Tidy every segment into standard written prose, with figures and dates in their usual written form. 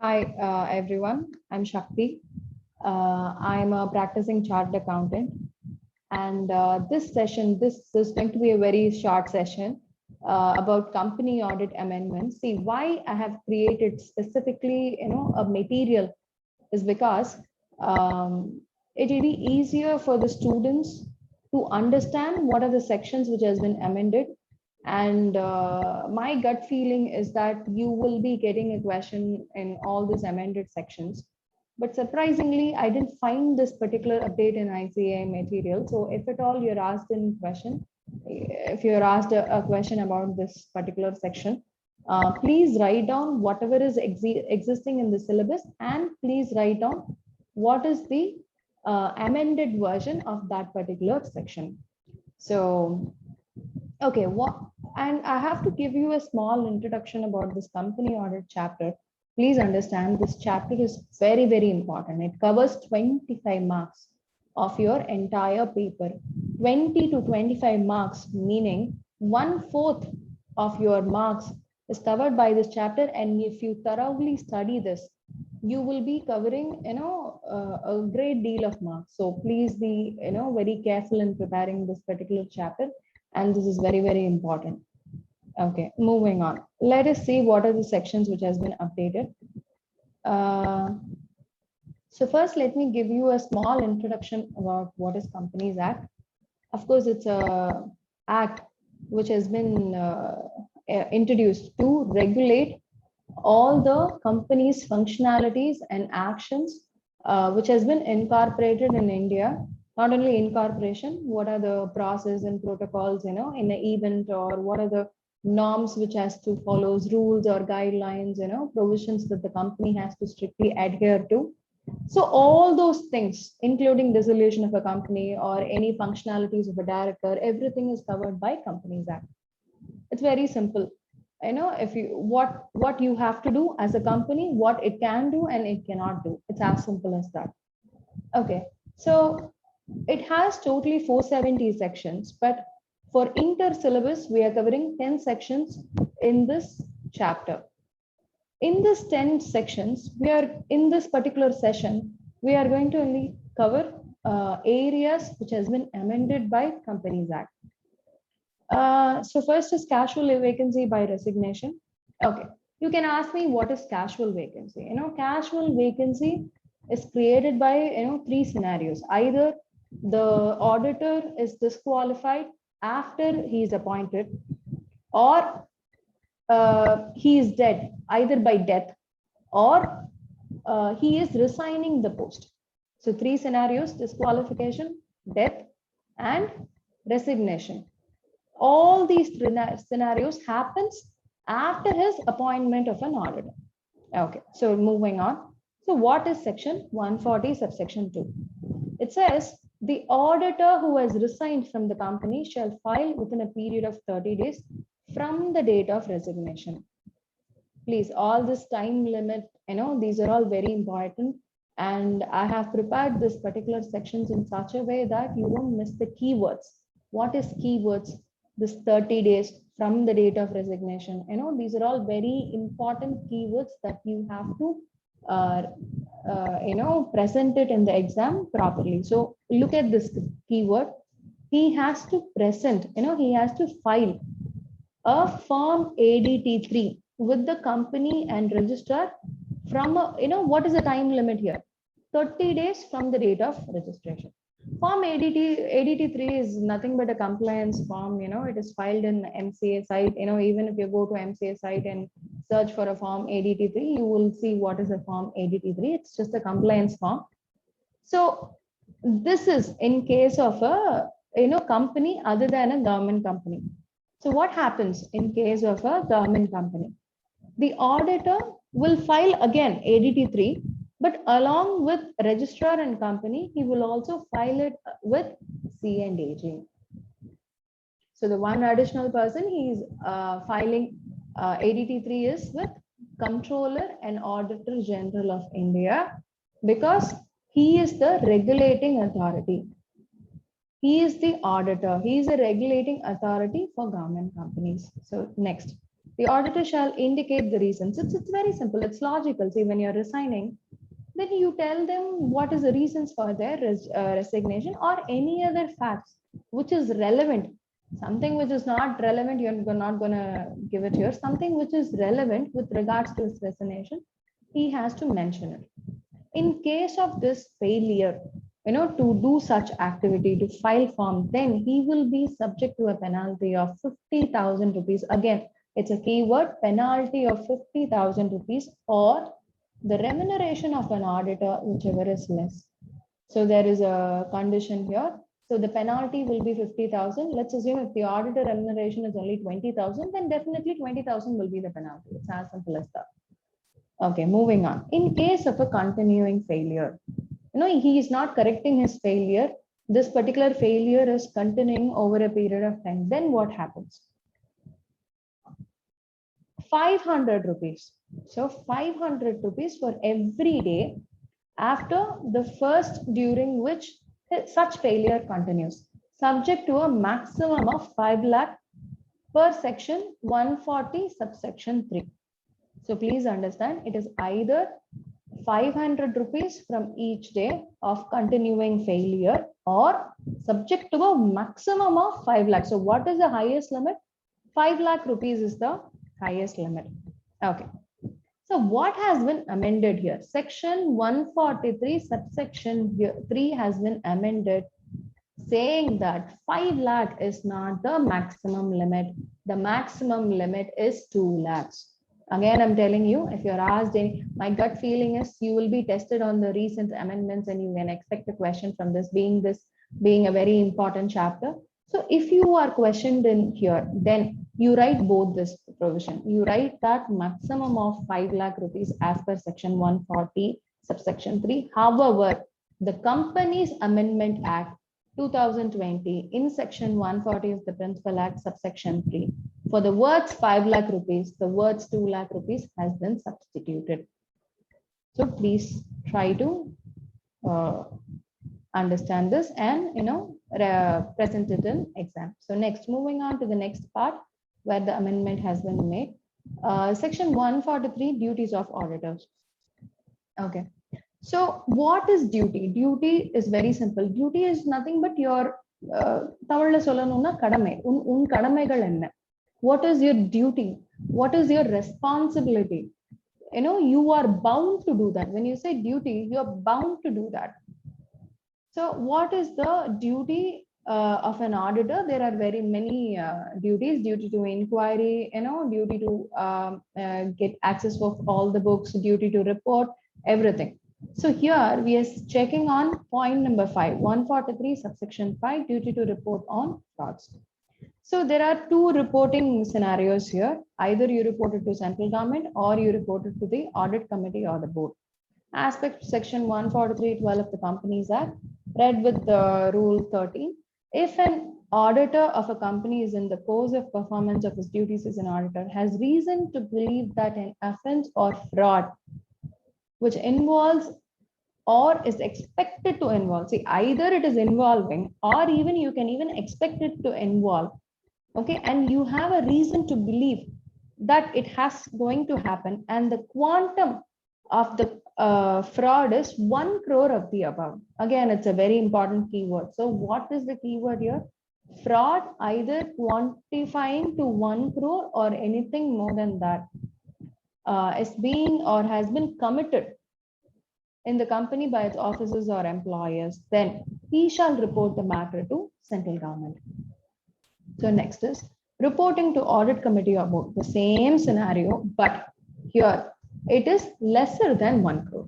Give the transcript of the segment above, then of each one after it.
Hi, everyone. I'm Shakti. I'm a practicing chartered accountant. And this session, this is going to be a very short session about company audit amendments. See, why I have created specifically, a material is because it will be easier for the students to understand what are the sections which has been amended. And my gut feeling is that you will be getting a question in all these amended sections. But surprisingly, I didn't find this particular update in ICAI material. So if at all you're asked in question, if you're asked a question about this particular section, please write down whatever is existing in the syllabus, and please write down what is the amended version of that particular section. So, okay, and I have to give you a small introduction about this company audit chapter. Please understand this chapter is very, very important. It covers 25 marks of your entire paper. 20 to 25 marks, meaning 1/4 of your marks is covered by this chapter. And if you thoroughly study this, you will be covering, a great deal of marks. So please be, very careful in preparing this particular chapter. And this is very, very important. Okay, moving on. Let us see what are the sections which has been updated. Uh, so first, let me give you a small introduction about what is Companies Act. Of course, it's a act which has been introduced to regulate all the company's functionalities and actions, which has been incorporated in India. Not only incorporation, what are the process and protocols, in an event, or what are the norms which has to follow, rules or guidelines, provisions that the company has to strictly adhere to. So all those things, including dissolution of a company or any functionalities of a director, everything is covered by Companies Act. It's very simple. If you what you have to do as a company, what it can do and it cannot do. It's as simple as that. Okay. So it has totally 470 sections, but for inter syllabus, we are covering 10 sections in this chapter. In this 10 sections, we are in this particular session, we are going to only cover areas which has been amended by Companies Act. So first is casual vacancy by resignation. Okay, you can ask me what is casual vacancy. Casual vacancy is created by three scenarios. Either the auditor is disqualified after he is appointed, or he is dead either by death, or he is resigning the post. So three scenarios: disqualification, death, and resignation. All these scenarios happens after his appointment of an auditor. Okay, so moving on. So what is section 140 subsection 2? It says the auditor who has resigned from the company shall file within a period of 30 days from the date of resignation. Please, all this time limit, these are all very important. And I have prepared this particular sections in such a way that you don't miss the keywords. What is keywords? This 30 days from the date of resignation. These are all very important keywords that you have to, present it in the exam properly. So look at this keyword. He has to present, he has to file a form ADT3 with the company and registrar from what is the time limit here? 30 days from the date of registration. Form ADT3 is nothing but a compliance form. It is filed in MCA site. Even if you go to MCA site and search for a form ADT3, you will see what is a form ADT3. It's just a compliance form. So this is in case of a company other than a government company. So what happens in case of a government company? The auditor will file again ADT3, but along with registrar and company, he will also file it with C&AG. So the one additional person he is filing ADT3 is with Controller and Auditor General of India, because he is the regulating authority. He is the auditor. He is a regulating authority for government companies. So next. The auditor shall indicate the reasons. It's very simple. It's logical. See, when you're resigning, then you tell them what is the reasons for their resignation or any other facts which is relevant. Something which is not relevant, you're not going to give it here. Something which is relevant with regards to his resignation, he has to mention it. In case of this failure, to do such activity, to file form, then he will be subject to a penalty of 50,000 rupees. Again, it's a keyword, penalty of 50,000 rupees, or the remuneration of an auditor, whichever is less. So there is a condition here. So the penalty will be 50,000. Let's assume if the auditor remuneration is only 20,000, then definitely 20,000 will be the penalty. It's as simple as that. Okay, moving on. In case of a continuing failure, he is not correcting his failure. This particular failure is continuing over a period of time. Then what happens? 500 rupees. So 500 rupees for every day after the first during which such failure continues, subject to a maximum of 5 lakh per section 140 subsection 3. So please understand, it is either 500 rupees from each day of continuing failure or subject to a maximum of 5 lakh. So what is the highest limit? 5 lakh rupees is the highest limit. Okay. So what has been amended here? Section 143 subsection 3 has been amended, saying that 5 lakh is not the maximum limit. The maximum limit is 2 lakhs. Again, I'm telling you, if you're asked, my gut feeling is you will be tested on the recent amendments and you can expect a question from this being a very important chapter. So if you are questioned in here, then you write both this provision. You write that maximum of 5 lakh rupees as per section 140 subsection 3. However, the Companies Amendment Act 2020 in section 140 of the Principal Act subsection 3, for the words 5 lakh rupees, the words 2 lakh rupees has been substituted. So please try to understand this and present it in exam. So next, moving on to the next part where the amendment has been made. Section 143, duties of auditors. Okay. So what is duty? Duty is very simple. Duty is nothing but your what is your duty? What is your responsibility? You are bound to do that. When you say duty, you are bound to do that. So what is the duty of an auditor? There are very many duties: duty to inquiry, duty to get access of all the books, duty to report, everything. So here we are checking on point number 5, 143 subsection 5, duty to report on frauds. So there are two reporting scenarios here. Either you report it to central government or you report it to the audit committee or the board. As per section 143(12) of the Companies Act, read with the rule 13, if an auditor of a company is in the course of performance of his duties as an auditor, has reason to believe that an offense or fraud which involves or is expected to involve, see, either it is involving or even you can even expect it to involve, okay, and you have a reason to believe that it has going to happen, and the quantum of the fraud is 1 crore of the above. Again, it's a very important keyword. So what is the keyword here? Fraud, either quantifying to 1 crore or anything more than that, is being or has been committed in the company by its officers or employers, then he shall report the matter to central government. So next is reporting to audit committee or board. The same scenario, but here it is lesser than 1 crore.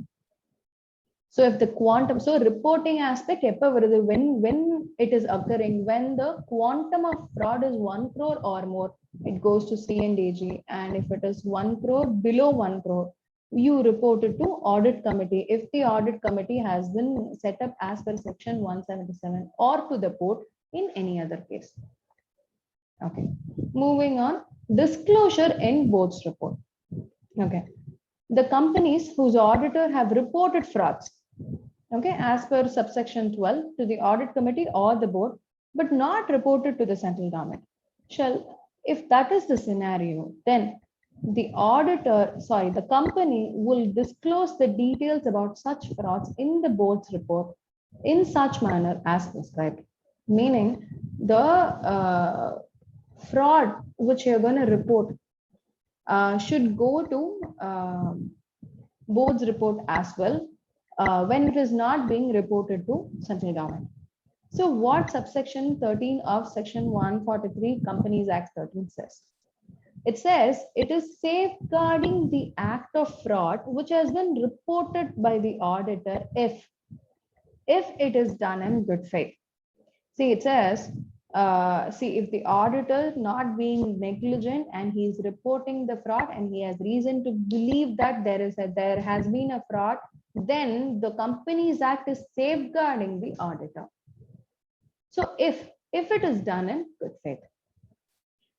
So if the quantum, so reporting aspect, when it is occurring, when the quantum of fraud is 1 crore or more, it goes to C&AG, and if it is 1 crore, below 1 crore, you report it to audit committee if the audit committee has been set up as per section 177, or to the board in any other case. Okay, moving on, disclosure in board's report. Okay, the companies whose auditor have reported frauds, okay, as per subsection 12 to the audit committee or the board, but not reported to the central government, shall, if that is the scenario, then the company will disclose the details about such frauds in the board's report in such manner as prescribed. Meaning, the fraud which you're going to report should go to board's report as well when it is not being reported to central government. So what subsection 13 of section 143 Companies Act 13 says? It says it is safeguarding the act of fraud which has been reported by the auditor if it is done in good faith. See, it says, if the auditor not being negligent and he is reporting the fraud and he has reason to believe that there has been a fraud, then the Companies Act is safeguarding the auditor. So if it is done in good faith.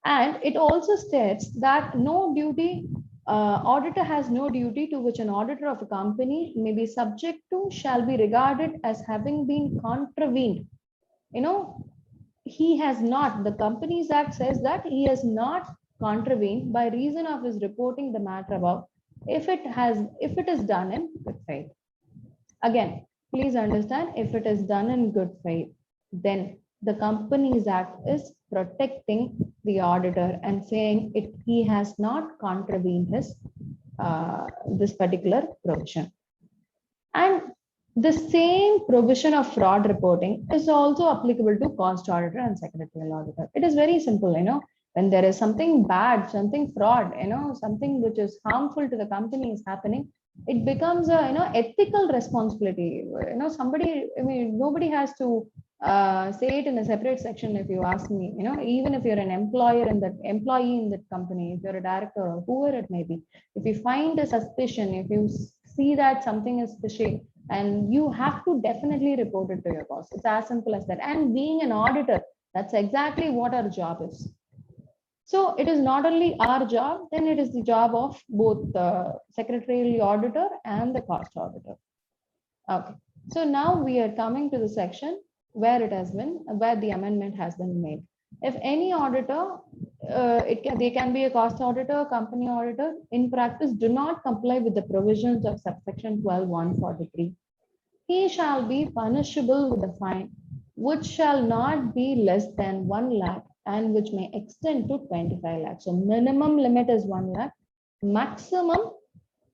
And it also states that no duty, auditor has no duty to which an auditor of a company may be subject to shall be regarded as having been contravened. He has not, the Companies Act says that he has not contravened by reason of his reporting the matter above if it is done in good faith. Again, please understand, if it is done in good faith, then the Companies Act is protecting the auditor and saying he has not contravened his this particular provision. And the same provision of fraud reporting is also applicable to cost auditor and secretarial auditor. It is very simple, when there is something bad, something fraud, something which is harmful to the company is happening, it becomes a ethical responsibility. Nobody has to say it in a separate section. If you ask me, even if you're an employee in that company, if you're a director or whoever it may be, if you find a suspicion, if you see that something is fishy, and you have to definitely report it to your boss. It's as simple as that. And being an auditor, that's exactly what our job is. So it is not only our job, then it is the job of both the secretarial auditor and the cost auditor. Okay. So now we are coming to the section where the amendment has been made. If any auditor, they can be a cost auditor, company auditor, in practice do not comply with the provisions of subsection 12(1)43, he shall be punishable with a fine, which shall not be less than 1 lakh and which may extend to 25 lakhs. So minimum limit is 1 lakh, maximum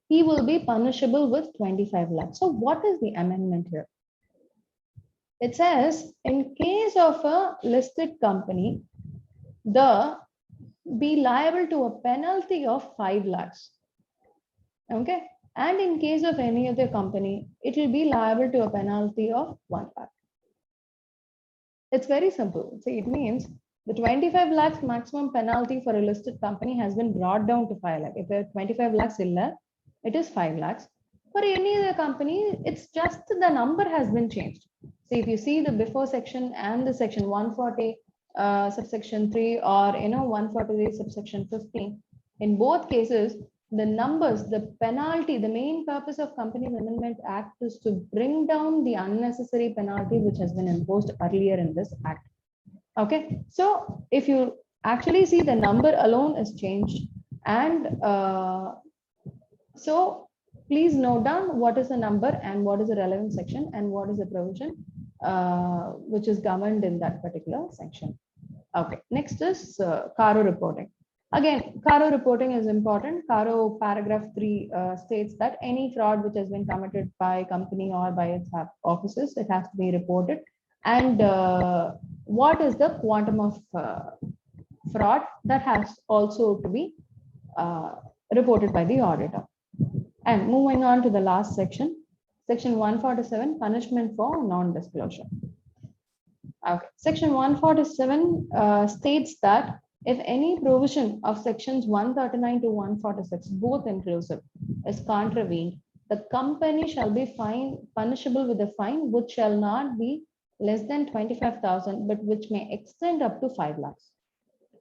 he will be punishable with 25 lakhs. So what is the amendment here? It says, in case of a listed company, be liable to a penalty of 5 lakhs. Okay. And in case of any other company, it will be liable to a penalty of 1 lakh. It's very simple. See, it means the 25 lakhs maximum penalty for a listed company has been brought down to 5 lakh. If a 25 lakhs illa, it is 5 lakhs. For any other company, it's just the number has been changed. So if you see the before section and the section 140 subsection 3 or 143 subsection 15, in both cases, the numbers, the penalty, the main purpose of Companies Amendment Act is to bring down the unnecessary penalty which has been imposed earlier in this act. Okay, so if you actually see, the number alone is changed, and so please note down what is the number and what is the relevant section and what is the provision which is governed in that particular section. Okay, next is CARO reporting. Again, CARO reporting is important. CARO paragraph 3 states that any fraud which has been committed by company or by its offices, it has to be reported. And what is the quantum of fraud, that has also to be reported by the auditor. And moving on to the last section, section 147, punishment for non-disclosure. Okay. Section 147 states that if any provision of sections 139 to 146, both inclusive, is contravened, the company shall be punishable with a fine which shall not be less than 25,000, but which may extend up to 5 lakhs.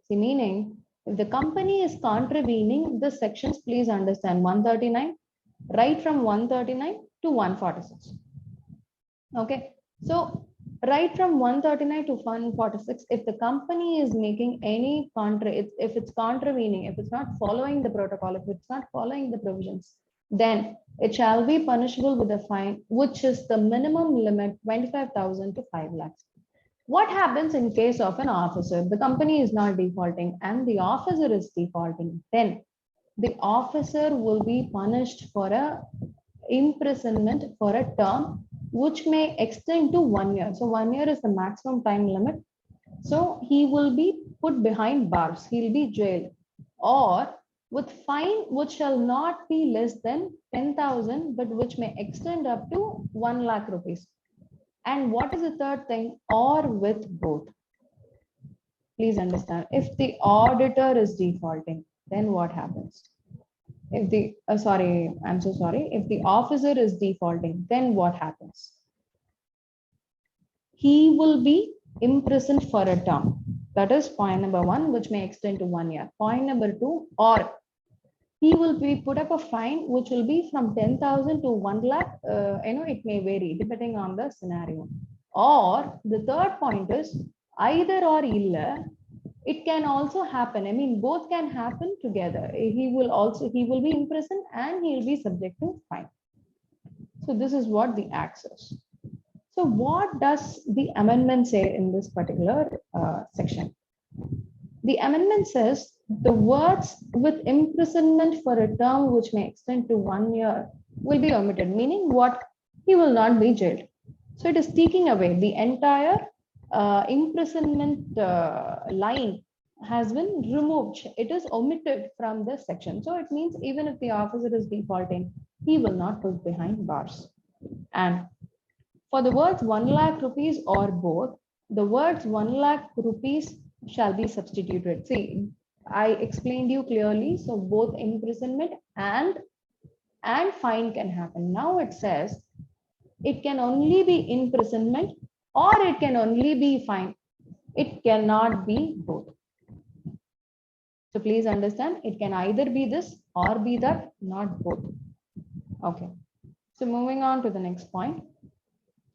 See, meaning, if the company is contravening the sections, please understand 139, right from 139 to 146. Okay, so Right from 139 to 146, if the company is making any if it's contravening, if it's not following the protocol, if it's not following the provisions, then it shall be punishable with a fine, which is the minimum limit 25,000 to 5 lakhs. What happens in case of an officer? The company is not defaulting and the officer is defaulting. Then the officer will be punished for a imprisonment for a term which may extend to 1 year. So 1 year is the maximum time limit. So he will be put behind bars. He'll be jailed or with fine which shall not be less than 10,000 but which may extend up to 1 lakh rupees. And what is the third thing? Or with both. Please understand. If the auditor is defaulting, then what happens? If the sorry, I'm so sorry. If the officer is defaulting, then what happens? He will be imprisoned for a term. That is point number one, which may extend to 1 year. Point number two, or he will be put up a fine, which will be from 10,000 to 1 lakh. It may vary depending on the scenario. Or the third point is either or illa. It can also happen. I mean, both can happen together. He will be imprisoned and he will be subject to fine. So this is what the act says. So what does the amendment say in this particular section? The amendment says the words with imprisonment for a term which may extend to 1 year will be omitted, meaning what? He will not be jailed. So it is taking away the entire imprisonment line has been removed. It is omitted from this section. So it means even if the officer is defaulting, he will not put behind bars. And for the words 1 lakh rupees or both, the words 1 lakh rupees shall be substituted. See, I explained you clearly. So both imprisonment and fine can happen. Now it says it can only be imprisonment or it can only be fine. It cannot be both. So please understand, it can either be this or be that, not both. Okay. So moving on to the next point.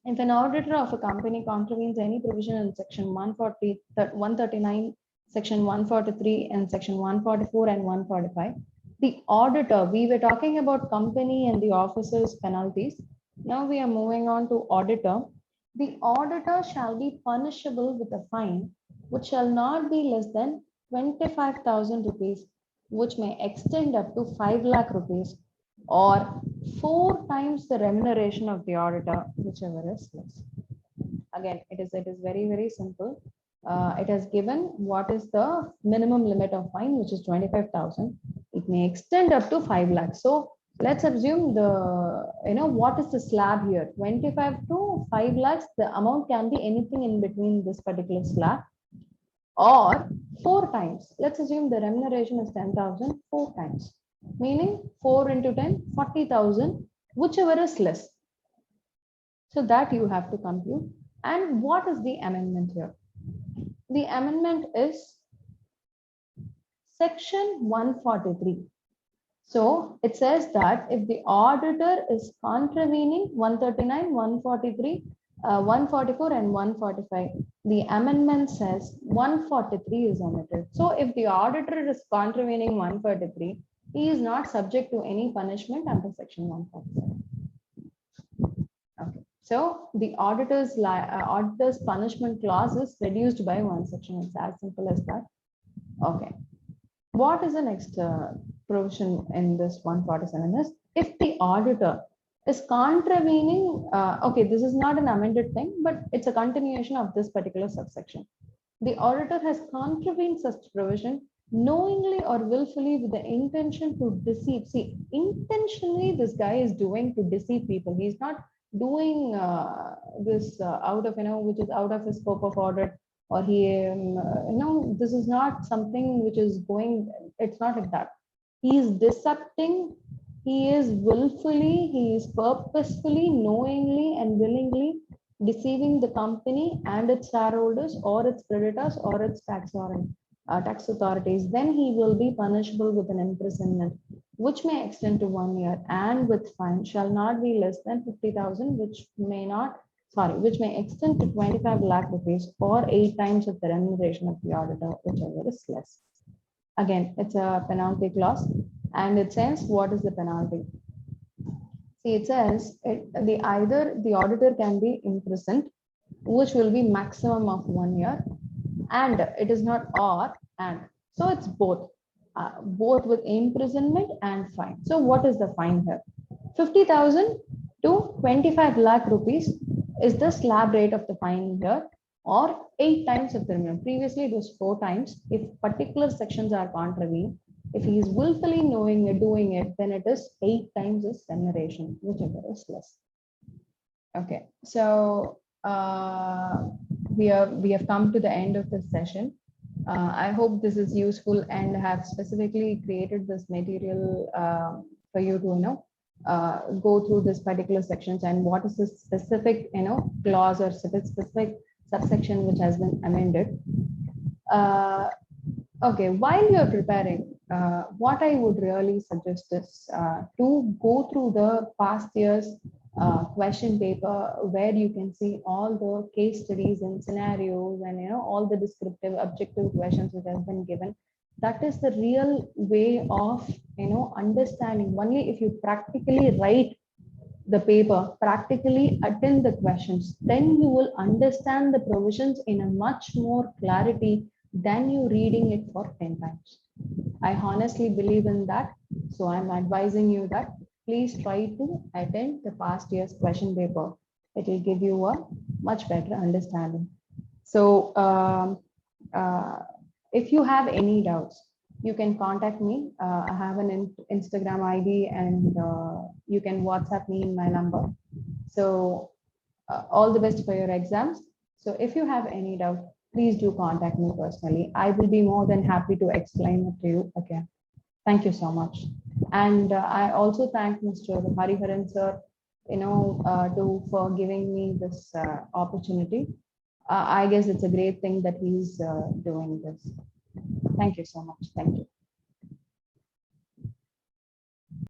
If an auditor of a company contravenes any provision in section 139, section 143, and section 144 and 145, the auditor, we were talking about company and the officers' penalties. Now we are moving on to auditor. The auditor shall be punishable with a fine which shall not be less than 25,000 rupees, which may extend up to 5 lakh rupees, or 4 times the remuneration of the auditor, whichever is less. Again, it is very, very simple. It has given what is the minimum limit of fine, which is 25,000. It may extend up to 5 lakhs. So let's assume what is the slab here? 25 to 5 lakhs. The amount can be anything in between this particular slab, or 4 times. Let's assume the remuneration is 10,000, 4 times, meaning 4 into 10, 40,000, whichever is less. So that you have to compute. And what is the amendment here? The amendment is section 143. So it says that if the auditor is contravening 139, 143, 144 and 145, the amendment says 143 is omitted. So if the auditor is contravening 143, he is not subject to any punishment under section 147. Okay. So the auditor's punishment clause is reduced by one section. It's as simple as that. Okay. What is the next provision in this 147 is if the auditor is contravening, okay, this is not an amended thing, but it's a continuation of this particular subsection. The auditor has contravened such provision knowingly or willfully with the intention to deceive. See, intentionally this guy is doing to deceive people. He's not doing this out of, which is out of his scope of audit, or he, this is not something which is going, it's not like that. He is decepting, he is willfully, he is purposefully, knowingly and willingly deceiving the company and its shareholders or its creditors or its tax authorities, then he will be punishable with an imprisonment which may extend to 1 year and with fine shall not be less than 50,000, which may not sorry, which may extend to 25 lakh rupees or 8 times of the remuneration of the auditor, whichever is less. Again, it's a penalty clause, and it says what is the penalty. See, it says either the auditor can be imprisoned, which will be maximum of 1 year, and it is not or and. So it's both with imprisonment and fine. So what is the fine here? 50,000 to 25 lakh rupees is the slab rate of the fine here, or 8 times of the minimum. Previously, it was 4 times. If particular sections are contravened, if he is willfully knowing it, doing it, then it is 8 times his remuneration, whichever is less. Okay, so we have come to the end of this session. I hope this is useful and have specifically created this material for you to go through this particular sections and what is the specific clause or specific subsection which has been amended. Okay, while you're preparing, what I would really suggest is to go through the past years question paper where you can see all the case studies and scenarios and all the descriptive objective questions which has been given. That is the real way of understanding. Only if you practically write the paper, practically attend the questions, then you will understand the provisions in a much more clarity than you reading it for 10 times. I honestly believe in that. So I'm advising you that please try to attend the past year's question paper. It will give you a much better understanding. So if you have any doubts, you can contact me. I have an Instagram ID and you can WhatsApp me in my number. So all the best for your exams. So if you have any doubt, please do contact me personally. I will be more than happy to explain it to you again. Thank you so much. And I also thank Mr. Hariharan sir, for giving me this opportunity. I guess it's a great thing that he's doing this. Thank you so much. Thank you.